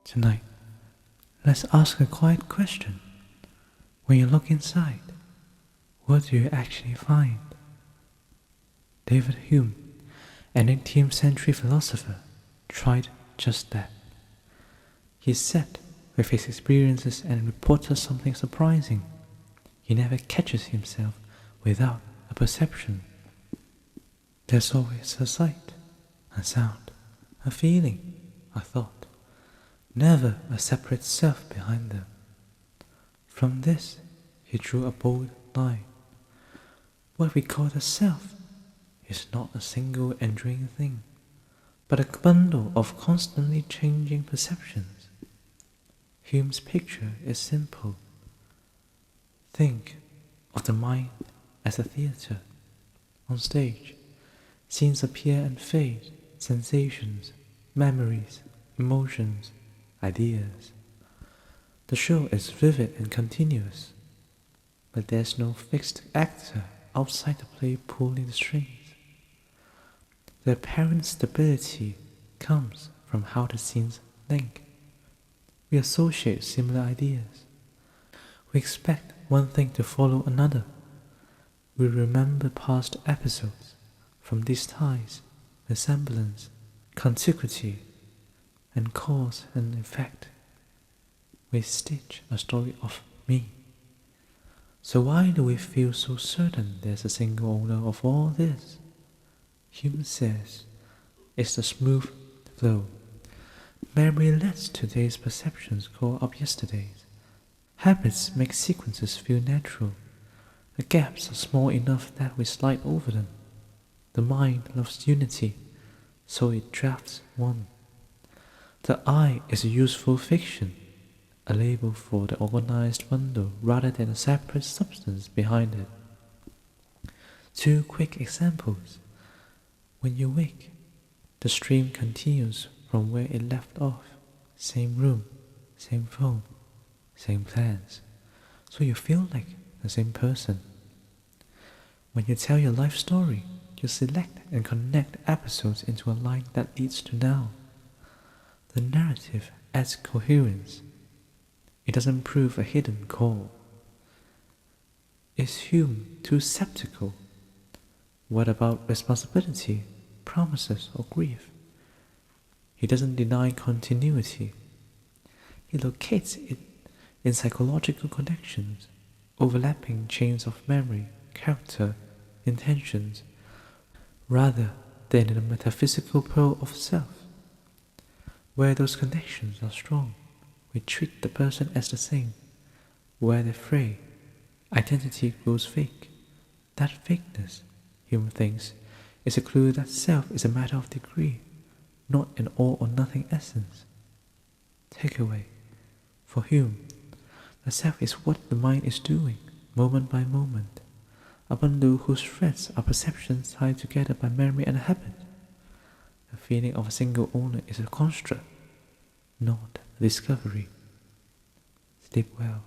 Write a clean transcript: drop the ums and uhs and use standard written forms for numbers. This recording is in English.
Tonight, let's ask a quiet question. When you look inside, what do you actually find? David Hume, an 18th century philosopher, tried just that. He said, with his experiences and reported something surprising. He never catches himself without a perception. There's always a sight, a sound, a feeling, a thought, never a separate self behind them. From this, he drew a bold line. What we call the self is not a single enduring thing, but a bundle of constantly changing perceptions. Hume's picture is simple. Think of the mind as a theatre. On stage, scenes appear and fade, sensations, memories, emotions, ideas. The show is vivid and continuous, but there's no fixed actor outside the play pulling the strings. The apparent stability comes from how the scenes link. We associate similar ideas. We expect one thing to follow another. We remember past episodes. From these ties, resemblance, contiguity, and cause and effect, we stitch a story of me. So why do we feel so certain there's a single owner of all this? Hume says, it's the smooth flow. Memory lets today's perceptions call up yesterday's. Habits make sequences feel natural. The gaps are small enough that we slide over them. The mind loves unity, so it drafts one. The I is a useful fiction, a label for the organized bundle rather than a separate substance behind it. Two quick examples. When you wake, the stream continues from where it left off. Same room, same phone, same plans. So you feel like the same person. When you tell your life story, you select and connect episodes into a line that leads to now. The narrative adds coherence. It doesn't prove a hidden core. Is Hume too skeptical? What about responsibility, promises, or grief? He doesn't deny continuity. He locates it in psychological connections, overlapping chains of memory, character, intentions, rather than in a metaphysical pole of self. Where those connections are strong, we treat the person as the same. Where they're fray, identity grows fake. That fakeness, Hume thinks, is a clue that self is a matter of degree, not an all-or-nothing essence. Takeaway. For Hume, the self is what the mind is doing, moment by moment, a bundle whose threads are perceptions tied together by memory and habit. The feeling of a single owner is a construct, not a discovery. Sleep well.